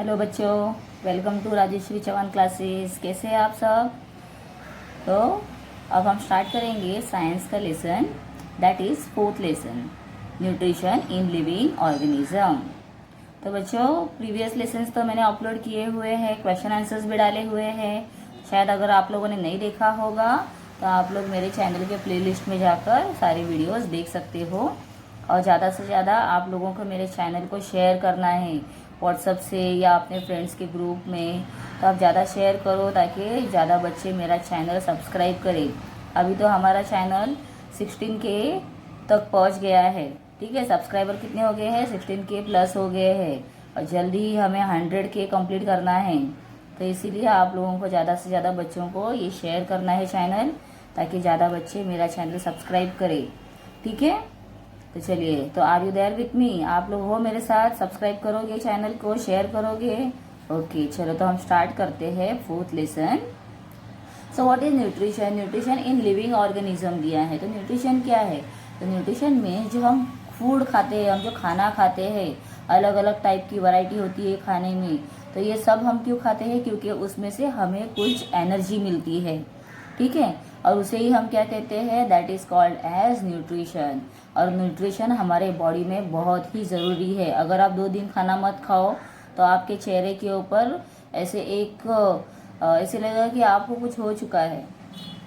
Hello बच्चों, welcome to Rajeshwari Chauhan classes. कैसे हैं आप सब? तो अब हम स्टार्ट करेंगे साइंस का lesson, that is fourth lesson, nutrition in living organism. तो बच्चों, प्रीवियस लेसन्स तो मैंने अपलोड किए हुए हैं, क्वेश्चन आंसर्स भी डाले हुए हैं। शायद अगर आप लोगों ने नहीं देखा होगा तो आप लोग मेरे चैनल के प्लेलिस्ट में जाकर सारी वीडियोस देख सकते हो। और ज़्यादा से ज़्यादा आप लोगों को मेरे चैनल को शेयर करना है व्हाट्सएप से या अपने फ्रेंड्स के ग्रुप में। तो आप ज़्यादा शेयर करो ताकि ज़्यादा बच्चे मेरा चैनल सब्सक्राइब करें। अभी तो हमारा चैनल 16K तक पहुंच गया है। ठीक है, सब्सक्राइबर कितने हो गए हैं? 16K प्लस हो गए हैं और जल्दी ही हमें 100K कंप्लीट करना है। तो इसीलिए आप लोगों को ज़्यादा से ज़्यादा बच्चों को ये शेयर करना है चैनल, ताकि ज़्यादा बच्चे मेरा चैनल सब्सक्राइब करें। ठीक है, तो चलिए, तो are you there with me? आप लोग हो मेरे साथ? सब्सक्राइब करोगे, चैनल को शेयर करोगे? ओके, चलो तो हम स्टार्ट करते हैं fourth lesson. So what is nutrition? Nutrition in living organism दिया है। तो न्यूट्रिशन क्या है? तो न्यूट्रिशन में जो हम फूड खाते हैं, हम जो खाना खाते हैं, अलग अलग टाइप की वैरायटी होती है खाने में। तो ये सब हम क्यों खाते हैं? क्योंकि उसमें से हमें कुछ एनर्जी मिलती है। ठीक है, और उसे ही हम क्या कहते हैं? That is called as nutrition. और न्यूट्रिशन हमारे बॉडी में बहुत ही ज़रूरी है। अगर आप 2 दिन खाना मत खाओ तो आपके चेहरे के ऊपर ऐसे ऐसे लगेगा कि आपको कुछ हो चुका है।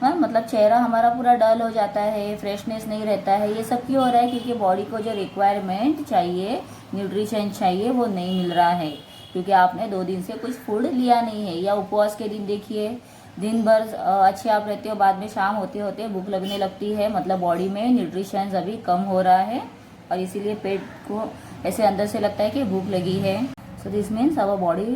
हाँ, मतलब चेहरा हमारा पूरा डल हो जाता है, फ्रेशनेस नहीं रहता है। ये सब क्यों हो रहा है? क्योंकि बॉडी को जो रिक्वायरमेंट चाहिए, न्यूट्रिशन चाहिए, वो नहीं मिल रहा है, क्योंकि आपने 2 दिन से कुछ फूड लिया नहीं है। या उपवास के दिन देखिए, दिन भर अच्छे आप रहते हो, बाद में शाम होते होते भूख लगने लगती है, मतलब बॉडी में न्यूट्रिशन अभी कम हो रहा है और इसीलिए पेट को ऐसे अंदर से लगता है कि भूख लगी है। So this means our body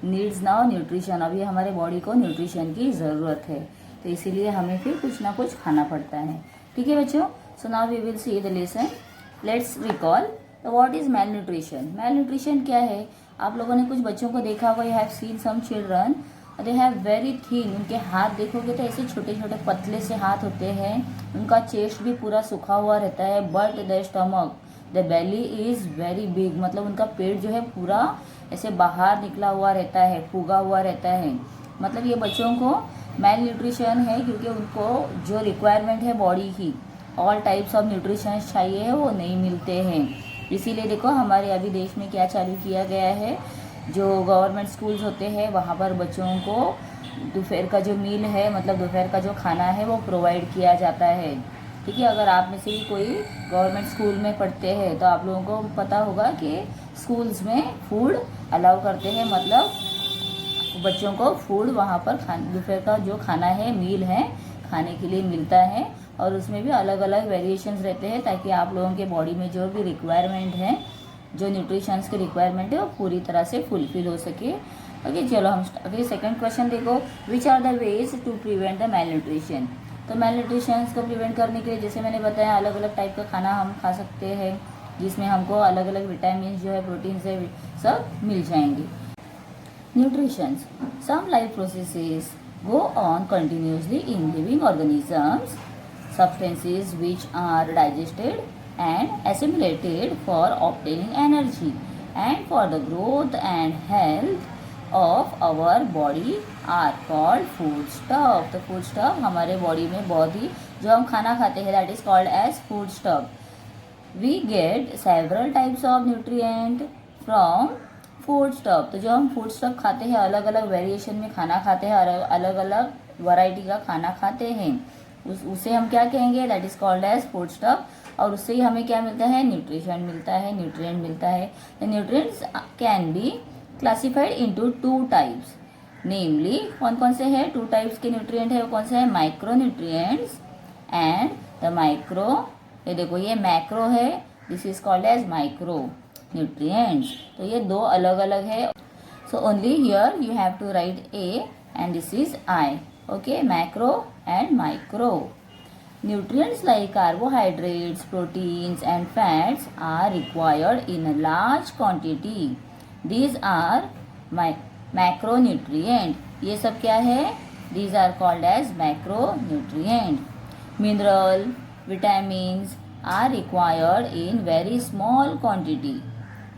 needs now nutrition. अभी हमारे बॉडी को न्यूट्रिशन की ज़रूरत है, तो इसीलिए हमें फिर कुछ ना कुछ खाना पड़ता है। ठीक है बच्चों, so now we will see the lesson. Let's recall what is malnutrition. Malnutrition क्या है? आप लोगों ने कुछ बच्चों को देखा होगा, you have seen some children, they have very thin. उनके हाथ देखोगे तो ऐसे छोटे छोटे पतले से हाथ होते हैं। उनका चेस्ट भी पूरा सूखा हुआ रहता है। But the stomach, the belly is very big, मतलब उनका पेट जो है पूरा ऐसे बाहर निकला हुआ रहता है, फूगा हुआ रहता है। मतलब ये बच्चों को मेल न्यूट्रिशन है, क्योंकि उनको जो रिक्वायरमेंट है बॉडी की, ऑल टाइप्स ऑफ न्यूट्रिशन चाहिए, वो नहीं मिलते हैं। इसीलिए देखो, हमारे अभी देश में क्या चालू किया गया है, जो गवर्नमेंट स्कूल्स होते हैं वहाँ पर बच्चों को दोपहर का जो मील है, मतलब दोपहर का जो खाना है, वो प्रोवाइड किया जाता है। ठीक है, अगर आप में से भी कोई गवर्नमेंट स्कूल में पढ़ते हैं तो आप लोगों को पता होगा कि स्कूल्स में फूड अलाउ करते हैं, मतलब बच्चों को फूड वहाँ पर दोपहर का जो खाना है, मील है, खाने के लिए मिलता है। और उसमें भी अलग अलग वेरिएशंस रहते हैं, ताकि आप लोगों के बॉडी में जो भी रिक्वायरमेंट है, जो न्यूट्रिशंस की रिक्वायरमेंट है, वो पूरी तरह से फुलफिल हो सके। ओके, चलो हम अभी सेकंड क्वेश्चन देखो। Which are the ways to prevent the malnutrition. तो मेल न्यूट्रिशन को प्रिवेंट करने के लिए, जैसे मैंने बताया, अलग अलग टाइप का खाना हम खा सकते हैं, जिसमें हमको अलग अलग विटामिन जो है, प्रोटीन से सब मिल जाएंगे। Nutritions. Some life processes go on continuously in living organisms. Substances which are digested and assimilated for obtaining energy and for the growth and health of our body are called foodstuff. तो foodstuff हमारे body में बहुत ही, जो हम खाना खाते हैं, that is called as foodstuff. We get several types of nutrient from food stuff. तो जो हम फूड स्टफ खाते हैं, अलग अलग वेरिएशन में खाना खाते हैं, अलग अलग वैरायटी का खाना खाते हैं, उसे हम क्या कहेंगे? That is called as foodstuff. और उससे ही हमें क्या मिलता है? न्यूट्रिशन मिलता है, न्यूट्रिएंट मिलता है। The nutrients can be classified into 2 types. Namely, कौन कौन से हैं 2 टाइप्स के न्यूट्रिएंट है? वो कौन से हैं? Micronutrients and the micro, ये देखो ये मैक्रो है, this is called as micronutrients. तो ये 2 अलग अलग है। So only here you have to write A and this is I. Okay, macro and micro. Nutrients like carbohydrates, proteins and fats are required in a large quantity. These are macronutrient. ये सब क्या है? These are called as macronutrient. Mineral, vitamins are required in very small quantity.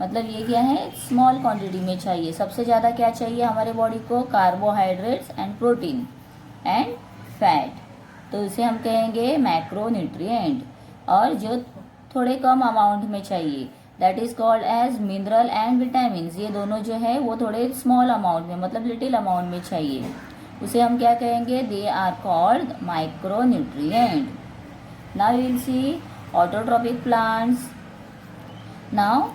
मतलब ये क्या है, small quantity में चाहिए। सबसे ज़्यादा क्या चाहिए हमारे बॉडी को, carbohydrates and protein and fat, तो इसे हम कहेंगे मैक्रोन्यूट्रिएंट। और जो थोड़े कम अमाउंट में चाहिए that is called as mineral and vitamin. ये दोनों जो है वो थोड़े स्मॉल अमाउंट में, मतलब लिटिल अमाउंट में चाहिए, उसे हम क्या कहेंगे, they are called micronutrient. Now we will see autotrophic plants. Now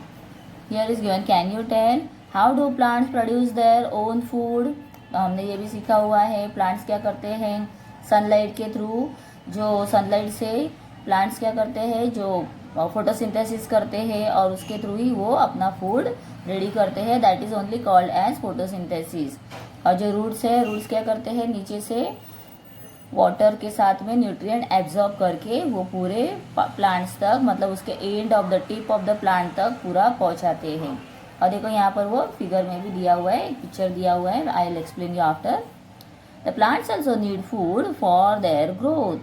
here is given, can you tell how do plants produce their own food. तो हमने ये भी सीखा हुआ है प्लांट्स क्या करते हैं, सनलाइट के थ्रू, जो सनलाइट से प्लांट्स क्या करते हैं, जो फोटोसिंथेसिस करते हैं और उसके थ्रू ही वो अपना फूड रेडी करते हैं, that is only called as photosynthesis. और जो रूट्स है, रूट्स क्या करते हैं, नीचे से वाटर के साथ में न्यूट्रिएंट एब्जॉर्ब करके वो पूरे प्लांट्स तक, मतलब उसके end of the tip of the plant तक पूरा पहुंचाते हैं। और देखो यहाँ पर वो फिगर में भी दिया हुआ है, पिक्चर दिया हुआ है, I will explain you after. The plants also need food for their growth,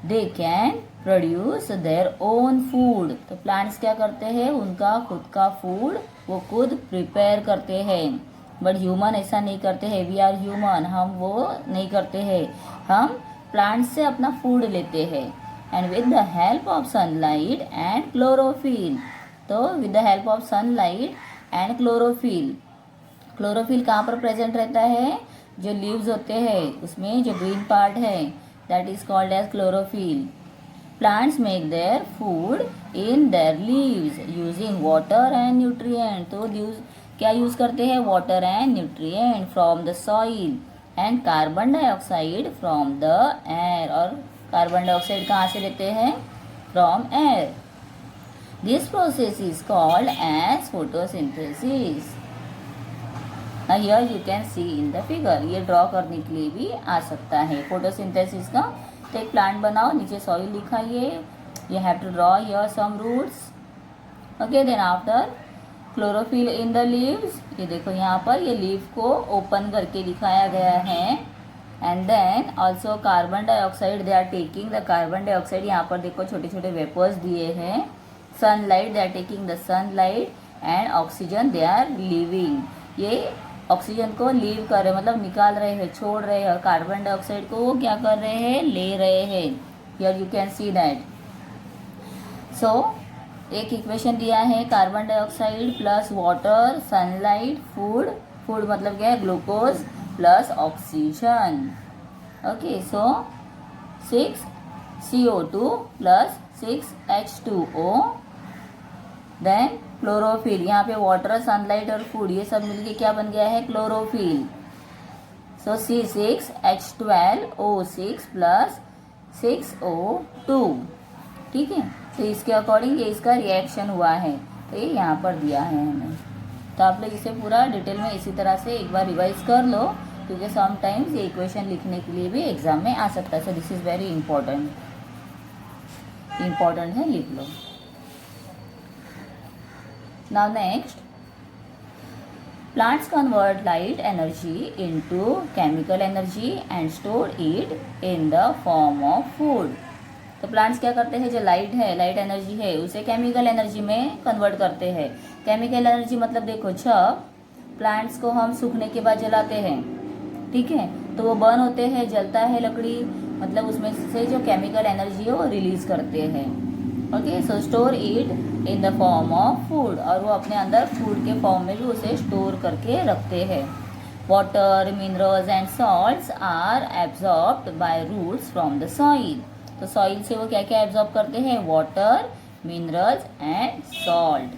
they can produce their own food. तो प्लांट्स क्या करते हैं, उनका खुद का फूड वो खुद प्रिपेयर करते हैं। बट ह्यूमन ऐसा नहीं करते हैं, वी आर ह्यूमन, हम वो नहीं करते हैं, हम प्लांट से अपना फूड लेते हैं। And with the help of sunlight and chlorophyll, तो with the help of sunlight and chlorophyll, chlorophyll कहाँ पर प्रेजेंट रहता है, जो लीव्स होते हैं उसमें जो ग्रीन पार्ट है that is called as chlorophyll. Plants make their food in their leaves using water and nutrient. तो क्या यूज करते हैं, water and nutrient from the soil and carbon dioxide from the air. और carbon dioxide कहाँ से लेते हैं, from air. This process is called as photosynthesis. Here you can see in the figure, ये ड्रॉ करने के लिए भी आ सकता है फोटोसिंथेसिस का। तो एक प्लांट बनाओ, नीचे सॉइल दिखाइए, you have to draw here some roots, okay. Then after chlorophyll in the leaves, ये देखो यहाँ पर ये लीव को ओपन करके दिखाया गया है। And then also carbon dioxide, they are taking the carbon dioxide, यहाँ पर देखो छोटे छोटे वेपर्स दिए हैं। Sunlight, they are taking the sunlight and oxygen they are leaving, ये ऑक्सीजन को लीव कर रहे, मतलब निकाल रहे हैं, छोड़ रहे हैं। कार्बन डाइऑक्साइड को वो क्या कर रहे हैं, ले रहे हैं। Here you can see that. So एक इक्वेशन दिया है, carbon dioxide plus water, sunlight, food, food मतलब क्या है, glucose plus oxygen, okay. So 6 CO2 plus 6 H2O, then chlorophyll, यहाँ पे वाटर, सनलाइट और फूड ये सब मिलके क्या बन गया है, क्लोरोफिल। सो C6H12O6 प्लस 6O2, ठीक है। तो इसके अकॉर्डिंग ये इसका रिएक्शन हुआ है, तो ये यहाँ पर दिया है हमें। तो आप लोग इसे पूरा डिटेल में इसी तरह से एक बार रिवाइज कर लो, क्योंकि समटाइम्स ये इक्वेशन लिखने के लिए भी एग्जाम में आ सकता है। So this is very important है, लिख लो। Now next, plants convert light energy into chemical energy and store it in the form of food. तो प्लांट्स क्या करते हैं, जो लाइट है, लाइट एनर्जी है, उसे केमिकल एनर्जी में कन्वर्ट करते हैं। केमिकल एनर्जी मतलब देखो, जब प्लांट्स को हम सूखने के बाद जलाते हैं, ठीक है, तो वो बर्न होते हैं, जलता है लकड़ी, मतलब उसमें से जो केमिकल एनर्जी है वो रिलीज करते हैं, okay. So store it in the form of food, और वो अपने अंदर फूड के फॉर्म में भी उसे स्टोर करके रखते हैं। Water, minerals and salts are absorbed by roots from the soil. तो सॉइल से वो क्या क्या एब्जॉर्ब करते हैं, water, minerals and salt.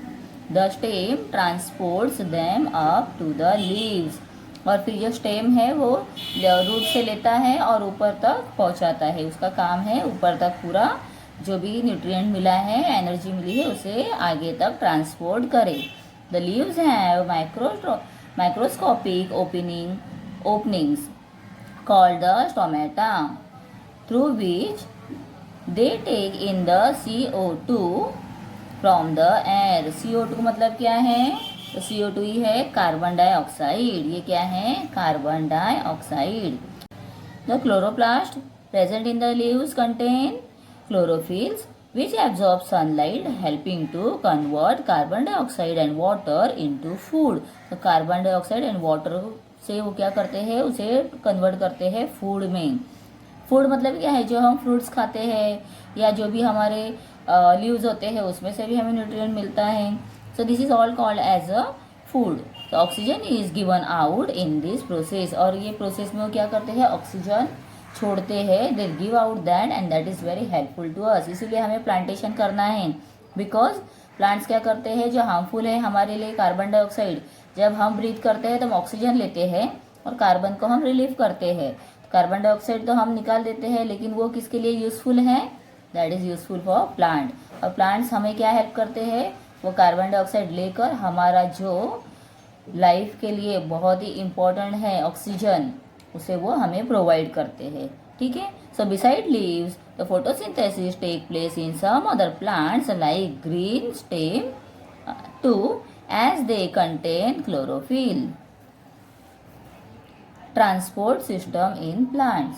The stem transports them up to the leaves, और फिर जो स्टेम है वो रूट से लेता है और ऊपर तक पहुंचाता है, उसका काम है ऊपर तक पूरा जो भी न्यूट्रिएंट मिला है, एनर्जी मिली है, उसे आगे तक ट्रांसपोर्ट करे। The leaves have microscopic openings called the stomata, through which they take in the CO2 from the air. CO2 मतलब क्या है, तो CO2 ही है कार्बन डाइऑक्साइड, ये क्या है, carbon dioxide. The chloroplast present in the leaves contain chlorophylls which absorb sunlight helping to convert carbon dioxide and water into food. तो carbon dioxide and water से वो क्या करते हैं, उसे कन्वर्ट करते हैं फूड में. फूड मतलब क्या है, जो हम फ्रूट्स खाते हैं या जो भी हमारे लीव्स होते हैं उसमें से भी हमें न्यूट्रिएंट मिलता है. So this is all called as a food. तो oxygen is given out in this process, और ये प्रोसेस में वो क्या करते हैं, ऑक्सीजन छोड़ते हैं. They give out that and that is very helpful to us. इसीलिए हमें प्लांटेशन करना है, बिकॉज प्लांट्स क्या करते हैं, जो हार्मफुल है हमारे लिए कार्बन डाइऑक्साइड, जब हम ब्रीथ करते हैं तो हम ऑक्सीजन लेते हैं और कार्बन को हम रिलीव करते हैं. कार्बन डाइऑक्साइड तो हम निकाल देते हैं, लेकिन वो किसके लिए यूजफुल है, that is useful for plant. और प्लांट्स हमें क्या हेल्प करते हैं, वो कार्बन डाइऑक्साइड लेकर हमारा जो लाइफ के लिए बहुत ही इम्पोर्टेंट है ऑक्सीजन, उसे वो हमें प्रोवाइड करते हैं. ठीक है. So beside leaves the photosynthesis take place in some other plants like green stem too as they contain chlorophyll. Transport system in plants.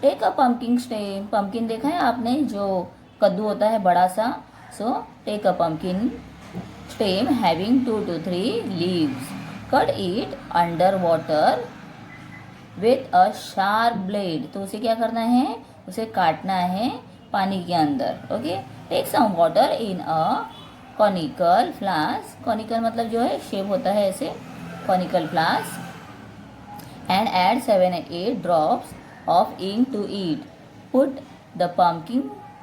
Take a pumpkin stem. Pumpkin देखा है आपने, जो कद्दू होता है बड़ा सा. So take a pumpkin stem having 2 to 3 leaves. Cut it under water with a sharp blade. तो उसे क्या करना है, उसे काटना है पानी के अंदर. Okay. Take some water in a conical flask. Conical मतलब जो है शेप होता है ऐसे, conical flask. And add 7 or 8 drops of ink to it. Put the pumpkin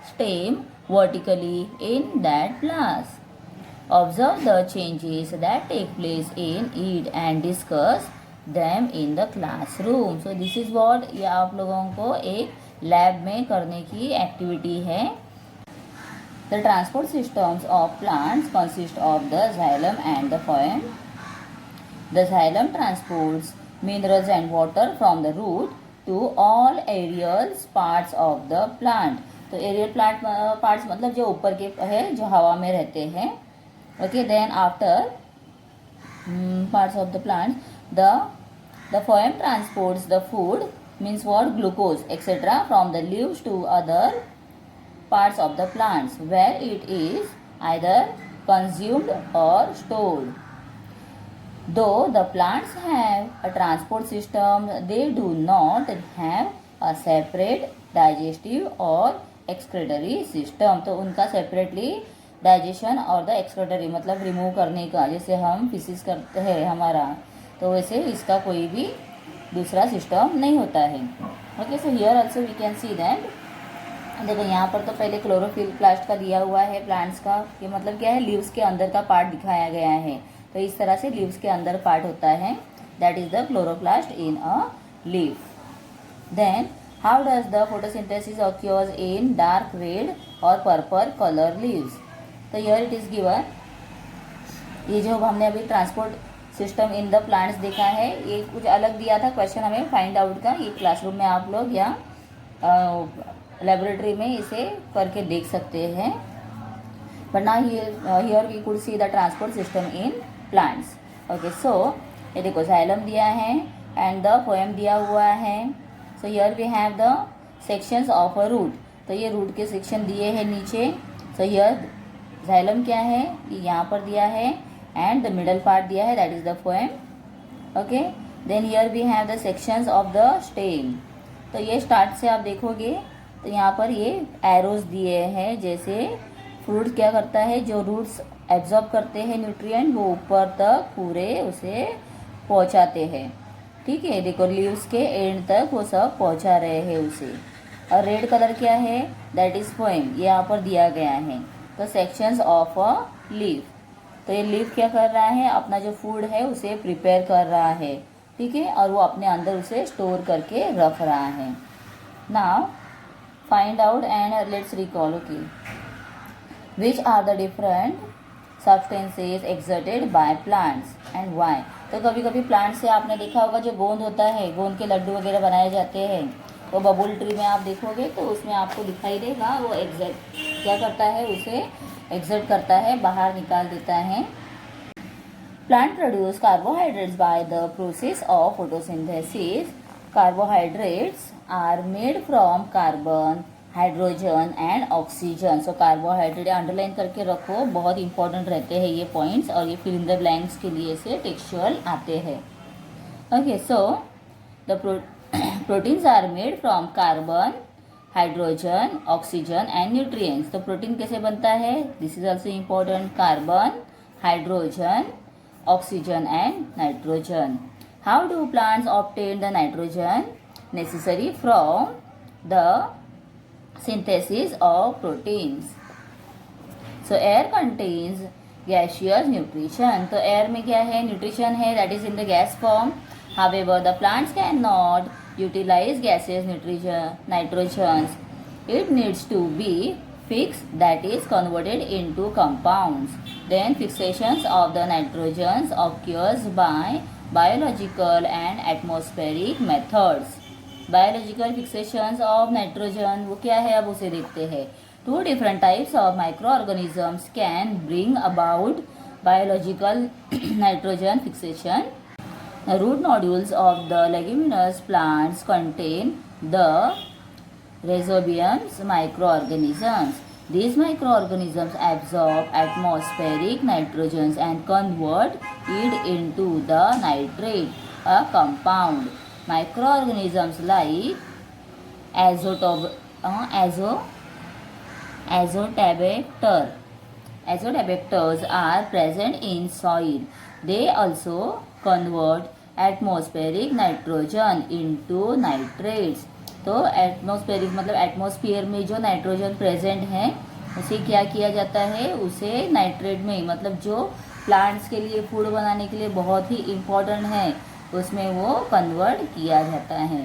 stem vertically in that flask. Observe the changes that take place in it and discuss them in the classroom. So this is what ये आप लोगों को एक lab में करने की activity है. The transport systems of plants consist of the xylem and the phloem. The xylem transports minerals and water from the root to all aerial parts of the plant. तो एरियल प्लांट पार्ट्स मतलब जो ऊपर के है, जो हवा में रहते हैं. Okay, then after parts of the plant, the phloem transports the food, means what, glucose etc., from the leaves to other parts of the plants where it is either consumed or stored. Though the plants have a transport system, they do not have a separate digestive or excretory system. तो उनका separately digestion और the excretory मतलब remove करने का, जैसे हम फिसिस करते हैं हमारा, तो वैसे इसका कोई भी दूसरा सिस्टम नहीं होता है. Okay. So here also we can see that. देखो यहाँ पर तो पहले क्लोरोफिल प्लास्ट का दिया हुआ है प्लांट्स का. ये मतलब क्या है, लीव्स के अंदर का पार्ट दिखाया गया है. तो इस तरह से लीव्स के अंदर पार्ट होता है, that is the chloroplast in a leaf. Then how does the photosynthesis occurs in dark red और पर्पल कलर लीव्स. तो हियर इट इज गिवन. ये जो हमने अभी transport system in the plants देखा है, ये कुछ अलग दिया था क्वेश्चन हमें फाइंड आउट का. ये क्लासरूम में आप लोग या लेबोरेटरी में इसे करके देख सकते हैं. But now here we could see the transport system in plants. Okay. So ये देखो जाइलम दिया है एंड द पोएम दिया हुआ है. So here we have the sections of a root. तो ये रूट के सेक्शन दिए हैं नीचे. सो हियर जाइलम क्या है, ये यहाँ पर दिया है एंड द मिडल पार्ट दिया है, that is the phloem. Okay. Then here we have the sections of the stem. तो ये स्टार्ट से आप देखोगे तो यहाँ पर ये एरोज दिए हैं, जैसे फ्रूट क्या करता है, जो रूट्स एब्जॉर्ब करते हैं न्यूट्रिएंट, वो ऊपर तक पूरे उसे पहुँचाते हैं. ठीक है. देखो लीव्स के एंड तक वो सब पहुँचा रहे हैं उसे. और रेड कलर क्या है, दैट इज पोएम, ये यहाँ पर दिया गया है. तो सेक्शंस ऑफ अ लीफ. तो ये लीफ क्या कर रहा है, अपना जो फूड है उसे प्रिपेयर कर रहा है. ठीक है. और वो अपने अंदर उसे स्टोर करके रख रहा है. Now find out and let's recall. Okay. Which are the different substances exerted by plants and why. तो कभी कभी प्लांट से आपने देखा होगा जो गोंद होता है, गोंद के लड्डू वगैरह बनाए जाते हैं, तो बबुल ट्री में आप देखोगे तो उसमें आपको दिखाई देगा वो एग्जैक्ट क्या करता है, उसे एक्सर्ट करता है, बाहर निकाल देता है. Plant produce carbohydrates by the process of photosynthesis. Carbohydrates are made from carbon, hydrogen and oxygen. So carbohydrate underline करके रखो, बहुत इंपॉर्टेंट रहते हैं ये पॉइंट्स, और ये फिल इन द ब्लैंक्स के लिए से टेक्सचुअल आते हैं. Okay, so the proteins are made from carbon, hydrogen, oxygen and nutrients. तो प्रोटीन कैसे बनता है? This is also important. Carbon, hydrogen, oxygen and nitrogen. How do plants obtain the nitrogen necessary from the synthesis of proteins? So air contains gaseous nutrition. तो air में क्या है? Nutrition है, that is in the gas form. However, the plants cannot utilize gaseous nitrogens. It needs to be fixed, that is converted into compounds. Then fixations of the nitrogens occurs by biological and atmospheric methods. Biological fixations of nitrogen वो क्या है, अब उसे देखते हैं. Two different types of microorganisms can bring about biological nitrogen fixation. Root nodules of the leguminous plants contain the rhizobiums microorganisms. These microorganisms absorb atmospheric nitrogens and convert it into the nitrate, a compound. Microorganisms like azotobacters are present in soil. They also convert atmospheric nitrogen into nitrates. तो atmospheric मतलब atmosphere में जो nitrogen present है उसे क्या किया जाता है, उसे नाइट्रेट में, मतलब जो प्लांट्स के लिए फूड बनाने के लिए बहुत ही इम्पोर्टेंट है, उसमें वो कन्वर्ट किया जाता है.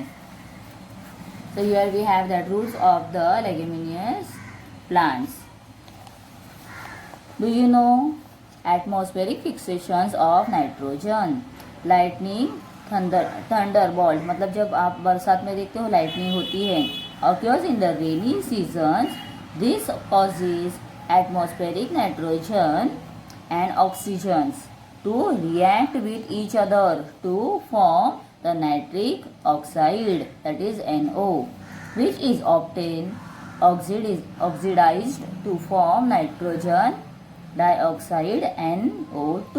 So here we have that roots of the leguminous plants. Do you know atmospheric fixations of nitrogen? Lightning, thunderbolt, मतलब जब आप बरसात में देखते हो लाइटनिंग होती है. Occurs in the rainy seasons. This causes atmospheric nitrogen and oxygens to react with each other to form the nitric oxide, that is NO, which is oxidized to form nitrogen dioxide NO2.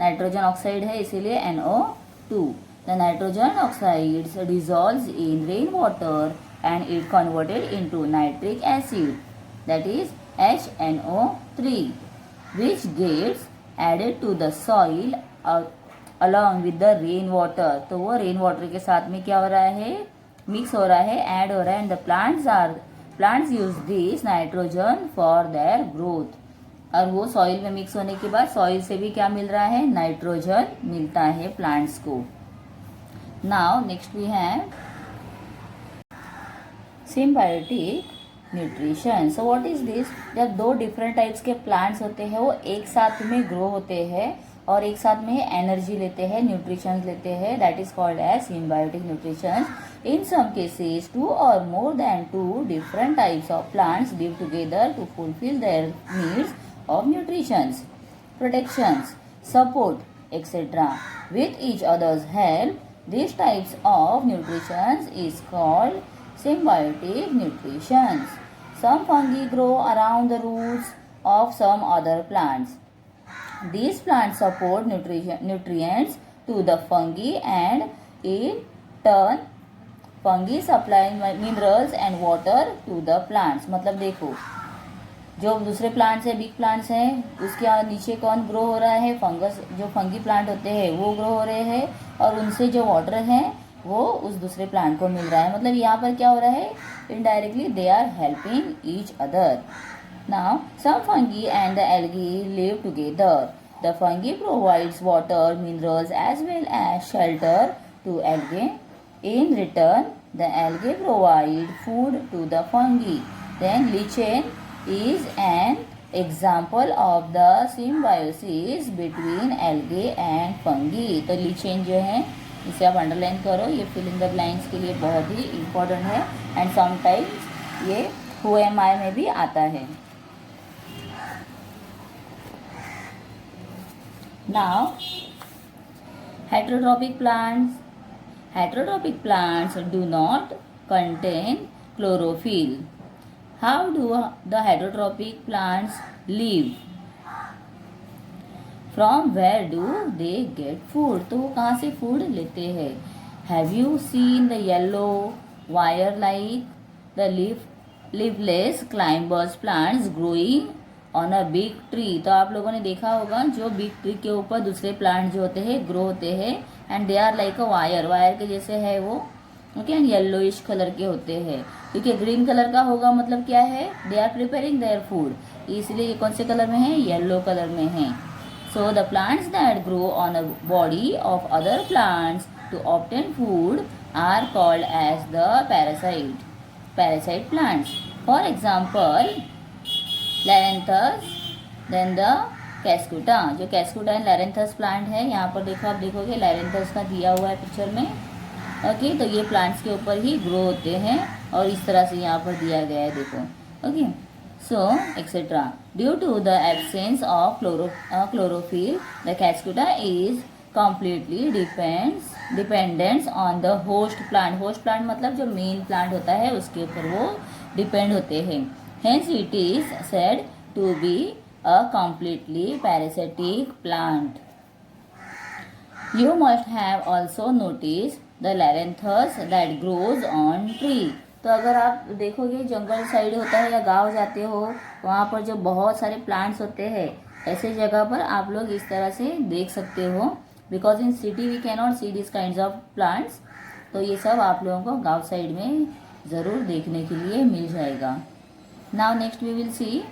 Nitrogen oxide है इसीलिए NO2. The nitrogen oxides dissolves in rainwater and it converted into nitric acid, that is HNO3, which gets added to the soil along with the rain water. तो वो rain water के साथ में क्या हो रहा है, मिक्स हो रहा है, ऐड हो रहा है. And the plants use this nitrogen for their growth. और वो सॉइल में मिक्स होने के बाद सॉइल से भी क्या मिल रहा है, नाइट्रोजन मिलता है प्लांट्स को. Now next we have symbiotic nutrition. So what is this? जब दो डिफरेंट टाइप्स के प्लांट्स होते हैं वो एक साथ में ग्रो होते हैं और एक साथ में एनर्जी लेते हैं, न्यूट्रिशन लेते हैं, that is called as symbiotic nutrition. In some cases 2 or more than 2 different types of plants live together to fulfill their needs of nutrition, protections, support, etc. with each other's help. These types of nutrition is called symbiotic nutrition. Some fungi grow around the roots of some other plants. These plants support nutrients to the fungi and in turn fungi supply minerals and water to the plants. मतलब देखो, जो दूसरे plants है, big plants हैं, उसके नीचे कौन grow हो रहा है, फंगस, जो फंगी प्लांट होते हैं वो ग्रो हो रहे हैं और उनसे जो वाटर है वो उस दूसरे प्लांट को मिल रहा है. मतलब यहाँ पर क्या हो रहा है, indirectly they are helping each other. Now some fungi and the algae live together. The fungi provides water, minerals as well as shelter to algae. In return the algae provide food to the fungi. Then lichen is an example of the symbiosis between algae and fungi. तो lichen जो है इसे आप underline करो, ये fill in the blanks के लिए बहुत ही इम्पोर्टेंट है एंड समटाइम्स ये हु एम आई में भी आता है. Now heterotrophic plants. Heterotrophic plants do not contain chlorophyll. How do the heterotrophic plants live, from where do they get food, तो वो कहाँ से फूड लेते हैं. Have you seen the yellow wire like the leafless climbers plants growing on a big tree, तो आप लोगों ने देखा होगा जो बिग ट्री के ऊपर दूसरे प्लांट जो होते हैं ग्रो होते हैं, and they are like a wire, wire के जैसे है वो, ओके, एंड येलोइश कलर के होते हैं. क्योंकि ग्रीन कलर का होगा मतलब क्या है, they are preparing their food, इसलिए ये कौन से कलर में है, येलो कलर में है. So the plants that grow on a body of other plants to obtain food are called as the parasite plants. For example, Laranthus, then the Cascuta. जो Cascuta and Laranthus plant है, यहाँ पर देखो, आप देखोगे Laranthus का दिया हुआ है पिक्चर में, ओके, तो ये प्लांट्स के ऊपर ही ग्रो होते हैं और इस तरह से यहाँ पर दिया गया है, देखो, okay. So, etc. Due to the absence of chlorophyll, the Cascuta is completely dependent on the host plant. Host plant मतलब जो main plant होता है उसके ऊपर वो depend होते हैं. Hence, it is said to be a completely parasitic plant. You must have also noticed the Laranthus that grows on tree. तो अगर आप देखोगे जंगल साइड होता है या गांव जाते हो, वहाँ पर जो बहुत सारे प्लांट्स होते हैं, ऐसे जगह पर आप लोग इस तरह से देख सकते हो, because in city we can not see this kind of plants. तो ये सब आप लोगों को गांव साइड में ज़रूर देखने के लिए मिल जाएगा. Now next we will see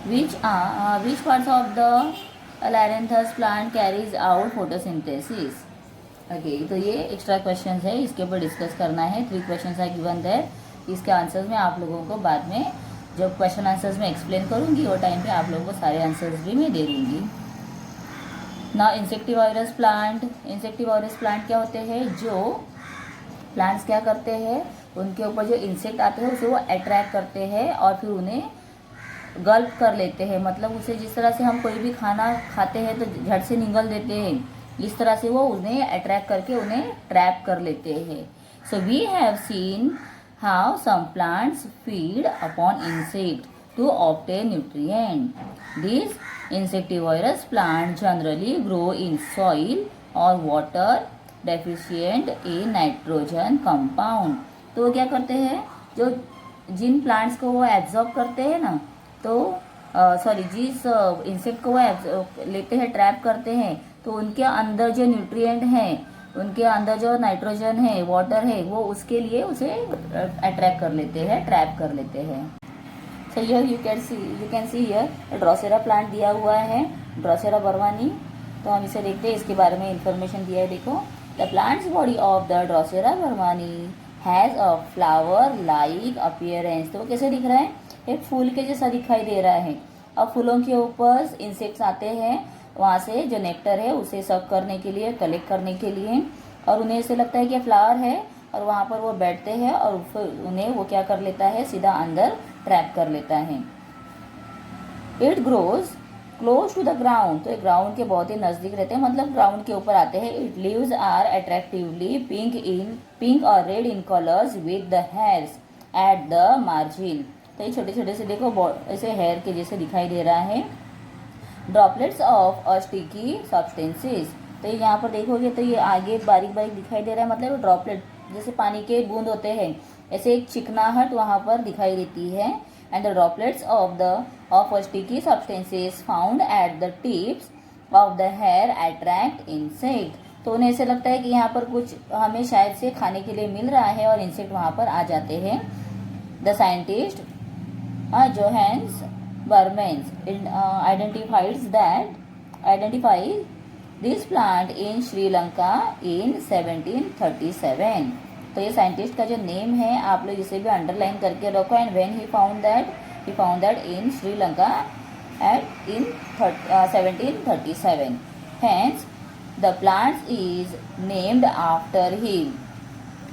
which parts of the Laranthus plant carries out photosynthesis. Okay, तो ये एक्स्ट्रा क्वेश्चंस है, इसके ऊपर डिस्कस करना है. 3 क्वेश्चंस आर गिवन देयर. इसके आंसर्स में आप लोगों को बाद में जब क्वेश्चन आंसर्स में एक्सप्लेन करूंगी वो टाइम पे आप लोगों को सारे आंसर्स भी मैं दे दूंगी. ना इंसेक्टिवायरस प्लांट क्या होते हैं, जो प्लांट्स क्या करते हैं, उनके ऊपर जो इंसेक्ट आते हैं उसे वो अट्रैक्ट करते हैं और फिर उन्हें गल्प कर लेते हैं. मतलब उसे जिस तरह से हम कोई भी खाना खाते हैं तो झट से निगल देते हैं, इस तरह से वो उन्हें अट्रैक्ट करके उन्हें ट्रैप कर लेते हैं. So we have seen how some plants feed upon insect to obtain nutrient. This insectivorous plant generally grow in soil और water deficient in nitrogen compound. तो वो क्या करते हैं, जो जिन प्लांट्स को वो एब्जॉर्ब करते हैं ना, तो जिस इंसेक्ट को वो लेते हैं, ट्रैप करते हैं, तो उनके अंदर जो न्यूट्रिएंट हैं, उनके अंदर जो नाइट्रोजन है, वाटर है, वो उसके लिए उसे अट्रैक्ट कर लेते हैं, ट्रैप कर लेते हैं. So here you can see here Drosera plant दिया हुआ है, ड्रोसेरा बर्मानी. तो हम इसे देखते हैं, इसके बारे में इंफॉर्मेशन दिया है. देखो, the plants body of the Drosera burmannii has a flower like appearance. तो कैसे दिख रहा है, एक फूल के जैसा दिखाई दे रहा है. अब फूलों के ऊपर इंसेक्ट्स आते हैं, वहाँ से जो नेक्टर है उसे सक करने के लिए, कलेक्ट करने के लिए, और उन्हें ऐसे लगता है कि फ्लावर है और वहाँ पर वो बैठते हैं और फिर उन्हें वो क्या कर लेता है, सीधा अंदर ट्रैप कर लेता है. It grows close to the ground. तो ग्राउंड के बहुत ही नज़दीक रहते हैं, मतलब ग्राउंड के ऊपर आते हैं. It leaves are attractively pink और red in colours with the hairs at the margin. तो ये छोटे छोटे से देखो ऐसे हेयर के जैसे दिखाई दे रहा है. Droplets of a sticky substances. तो यहाँ पर देखोगे तो ये आगे बारीक बारीक दिखाई दे रहा है, मतलब ड्रॉपलेट जैसे पानी के बूंद होते हैं, ऐसे एक चिकनाहट वहाँ पर दिखाई देती है. And the droplets of a sticky substances found at the tips of the hair attract insect. तो उन्हें ऐसे लगता है कि यहाँ पर कुछ हमें शायद से खाने के लिए मिल रहा है और इंसेक्ट वहाँ पर आ जाते हैं. The scientist Johannes Burmans identifies this plant in Sri Lanka in 1737. तो ये साइंटिस्ट का जो नेम है आप लोग इसे भी अंडरलाइन करके रखो. And when he found that in Sri Lanka in 1737. Hence the plant is named after him.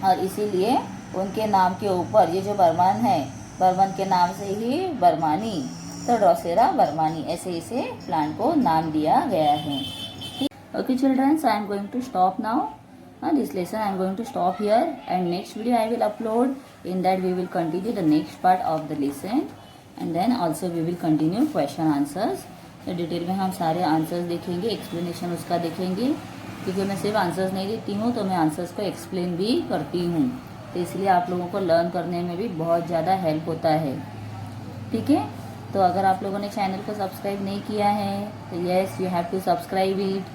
और इसीलिए उनके नाम के ऊपर ये जो बर्मन है, बर्मन के नाम से ही बर्मानी, तो ड्रोसेरा बर्मानी, ऐसे इसे प्लांट को नाम दिया गया है. Okay childrens, I am going to stop now. This lesson I am going to stop here, and next video I will upload. In that we will continue the next part of the lesson, and then also we will continue question answers. तो detail में हम सारे answers देखेंगे, explanation उसका देखेंगे, क्योंकि मैं सिर्फ आंसर्स नहीं देती हूँ तो मैं आंसर्स को एक्सप्लेन भी करती हूँ, तो इसलिए आप लोगों को लर्न करने में भी बहुत ज़्यादा हेल्प होता है। ठीक है, तो अगर आप लोगों ने चैनल को सब्सक्राइब नहीं किया है तो yes you have to subscribe it,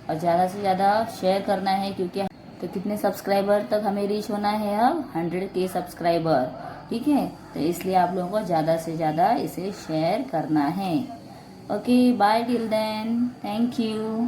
और ज़्यादा से ज़्यादा शेयर करना है, क्योंकि तो कितने सब्सक्राइबर तक हमें रीच होना है अब 100K सब्सक्राइबर। ठीक है, तो इसलिए आप लोगों को ज़्यादा से ज़्यादा इसे शेयर करना है। Okay, bye till then, thank you.